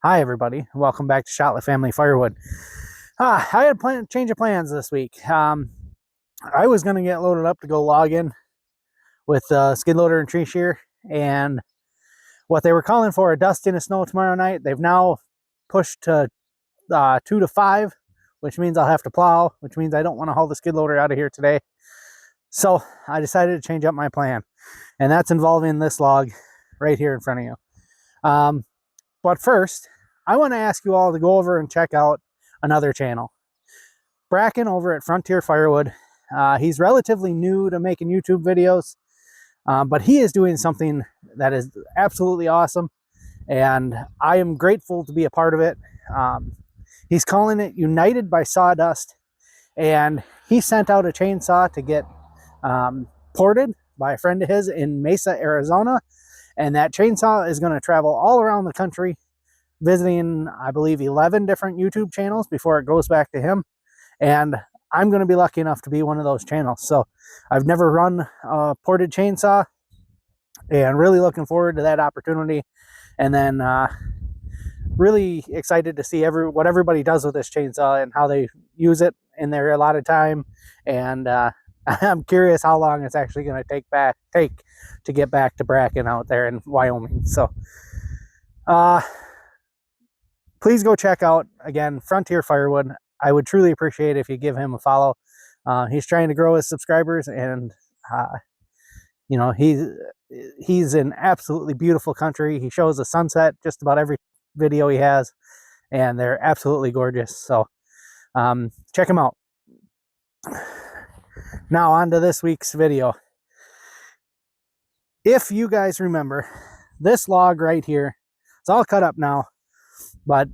Hi everybody, welcome back to Shotlet Family Firewood. I had a change of plans this week. I was going to get loaded up to go log in with skid loader and tree shear, and what they were calling for a dust in a snow tomorrow night, they've now pushed to 2 to 5, which means I'll have to plow, which means I don't want to haul the skid loader out of here today. So I decided to change up my plan, and that's involving this log right here in front of you. But first, I want to ask you all to go over and check out another channel. Bracken over at Frontier Firewood. He's relatively new to making YouTube videos, but he is doing something that is absolutely awesome, and I am grateful to be a part of it. He's calling it United by Sawdust, and he sent out a chainsaw to get ported by a friend of his in Mesa, Arizona. And that chainsaw is going to travel all around the country, visiting, I believe, 11 different YouTube channels before it goes back to him. And I'm going to be lucky enough to be one of those channels. So I've never run a ported chainsaw, and really looking forward to that opportunity. And then really excited to see what everybody does with this chainsaw and how they use it in their allotted time. And I'm curious how long it's actually going to take to get back to Bracken out there in Wyoming. So please go check out, again, Frontier Firewood. I would truly appreciate it if you give him a follow. He's trying to grow his subscribers, and you know, he's in absolutely beautiful country. He shows the sunset just about every video he has, and they're absolutely gorgeous. So check him out. Now on to this week's video. If you guys remember, this log right here, it's all cut up now, but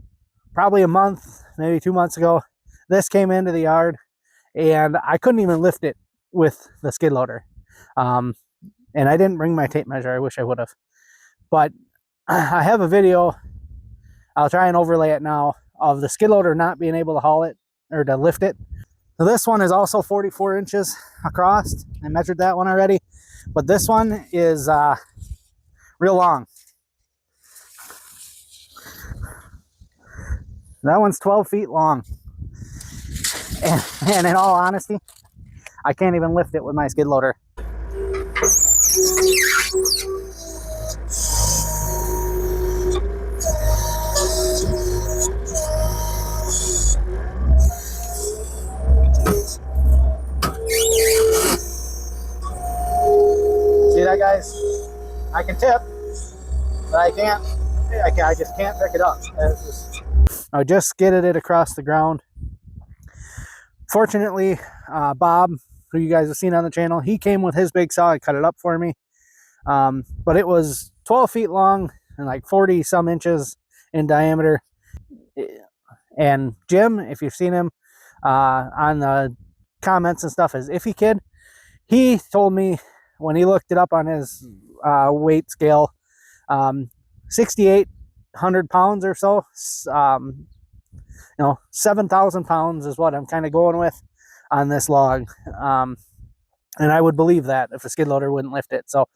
probably a month, maybe 2 months ago, this came into the yard, and I couldn't even lift it with the skid loader. And I didn't bring my tape measure. I wish I would have. But I have a video, I'll try and overlay it now, of the skid loader not being able to haul it or to lift it. So this one is also 44 inches across. I measured that one already, but this one is real long. That one's 12 feet long. And in all honesty, I can't even lift it with my skid loader. See that, guys? I can tip, but I just can't pick it up. I just skidded it across the ground. Fortunately, Bob, who you guys have seen on the channel, he came with his big saw and cut it up for me. But it was 12 feet long and like 40 some inches in diameter. And Jim, if you've seen him on the comments and stuff, as Iffy Kid, he told me when he looked it up on his weight scale, 6,800 pounds or so. 7,000 pounds is what I'm kind of going with on this log. And I would believe that if a skid loader wouldn't lift it. So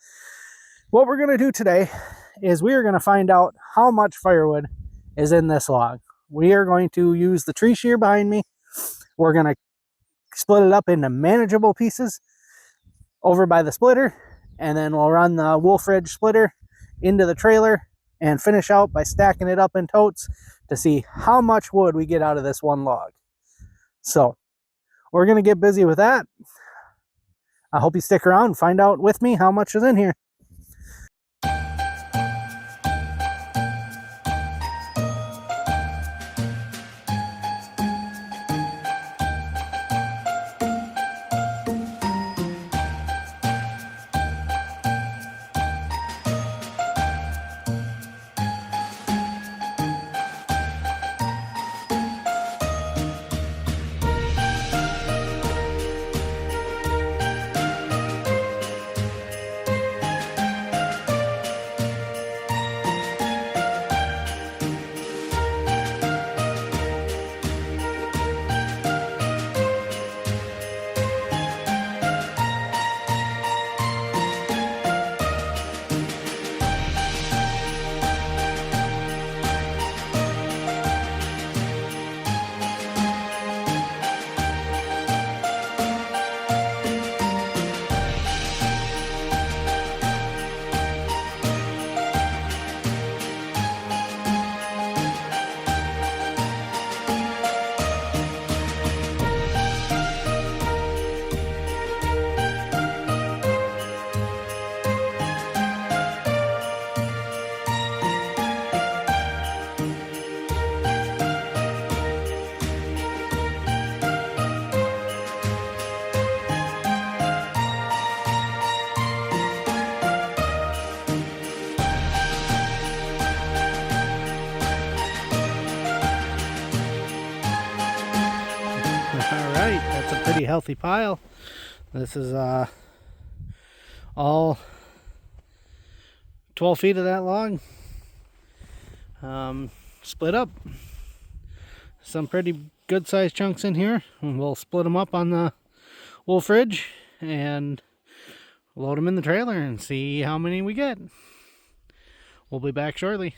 what we're going to do today is we are going to find out how much firewood is in this log. We are going to use the tree shear behind me. We're going to split it up into manageable pieces over by the splitter, and then we'll run the wolf ridge splitter into the trailer and finish out by stacking it up in totes to see how much wood we get out of this one log. So we're going to get busy with that. I hope you stick around and find out with me how much is in here. right, that's a pretty healthy pile. This is all 12 feet of that log. Split up. Some pretty good sized chunks in here. And we'll split them up on the wool fridge and load them in the trailer and see how many we get. We'll be back shortly.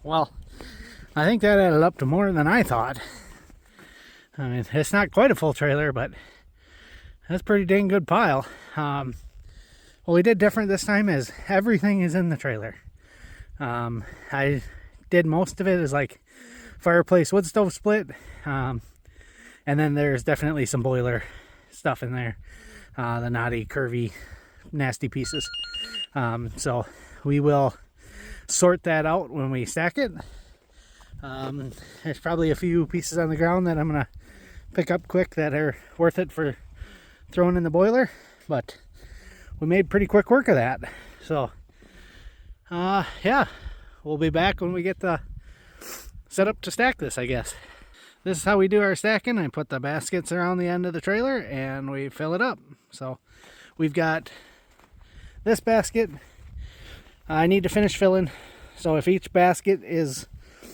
Well, I think that added up to more than I thought. I mean, it's not quite a full trailer, but that's a pretty dang good pile. What we did different this time is everything is in the trailer. I did most of it as like fireplace wood stove split, and then there's definitely some boiler stuff in there, the knotty, curvy, nasty pieces. So we will sort that out when we stack it. There's probably a few pieces on the ground that I'm gonna pick up quick that are worth it for throwing in the boiler, but we made pretty quick work of that. So yeah, we'll be back when we get the set up to stack this, I guess. This is how we do our stacking. I put the baskets around the end of the trailer and we fill it up. So we've got this basket I need to finish filling. So if each basket is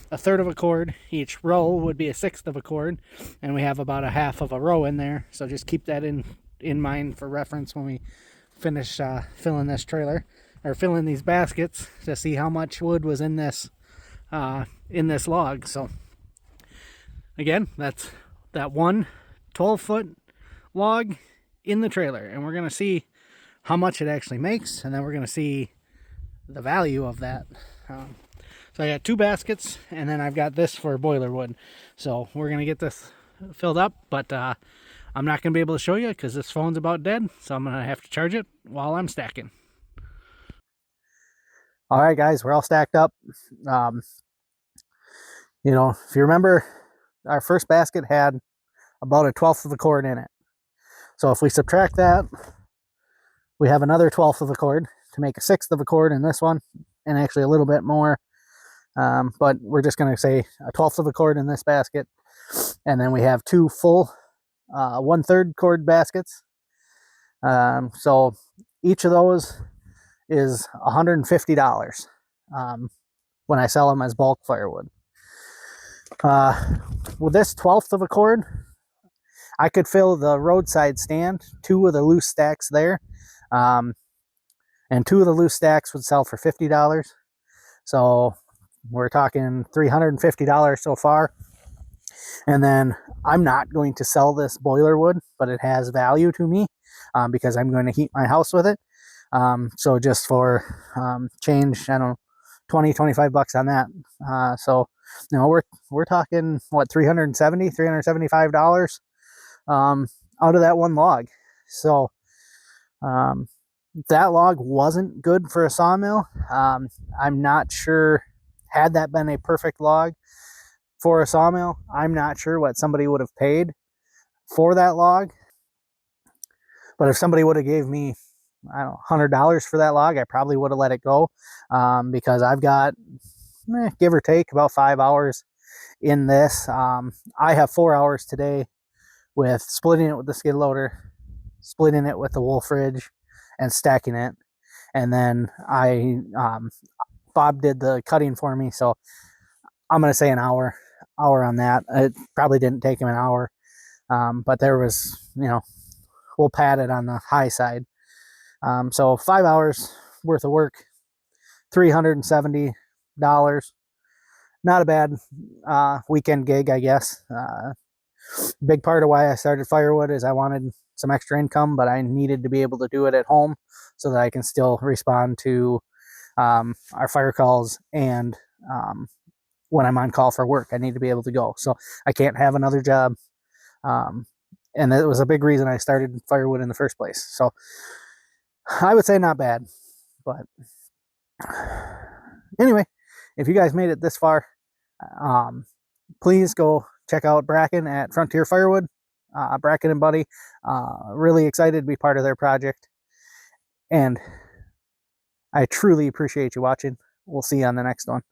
a third of a cord, each row would be a sixth of a cord, and we have about a half of a row in there. So just keep that in mind for reference when we finish filling this trailer, or filling these baskets, to see how much wood was in this log. So again, that's that one 12-foot log in the trailer, and we're going to see how much it actually makes, and then we're going to see the value of that. So I got 2 baskets, and then I've got this for boiler wood. So we're going to get this filled up, but I'm not going to be able to show you because this phone's about dead, so I'm going to have to charge it while I'm stacking. All right, guys, we're all stacked up. You know, if you remember, our first basket had about a 1/12 of a cord in it. So if we subtract that, we have another 1/12 of a cord to make a 1/6 of a cord in this one, and actually a little bit more. But we're just going to say a 1/12 of a cord in this basket. And then we have 2 full 1/3 cord baskets. So each of those is $150 when I sell them as bulk firewood. With this 1/12 of a cord, I could fill the roadside stand, 2 of the loose stacks there. And 2 of the loose stacks would sell for $50. So we're talking $350 so far. And then I'm not going to sell this boiler wood, but it has value to me because I'm going to heat my house with it. So just for change, I don't know, 20, 25 bucks on that. So, you know, we're talking, what, $375 out of that one log. So that log wasn't good for a sawmill. I'm not sure, had that been a perfect log for a sawmill, I'm not sure what somebody would have paid for that log. But if somebody would have gave me, I don't know, $100 for that log, I probably would have let it go, because I've got, give or take, about 5 hours in this. I have 4 hours today with splitting it with the skid loader, splitting it with the wolf ridge, and stacking it. And then Bob did the cutting for me, so I'm going to say an hour on that. It probably didn't take him an hour, but there was, you know, we'll pad it on the high side. So 5 hours worth of work, $370. Not a bad weekend gig, I guess. Big part of why I started firewood is I wanted some extra income, but I needed to be able to do it at home so that I can still respond to our fire calls, and when I'm on call for work, I need to be able to go. So I can't have another job. And that was a big reason I started firewood in the first place. So I would say not bad. But anyway, if you guys made it this far, please go check out Bracken at Frontier Firewood. Bracken and Buddy, really excited to be part of their project. And I truly appreciate you watching. We'll see you on the next one.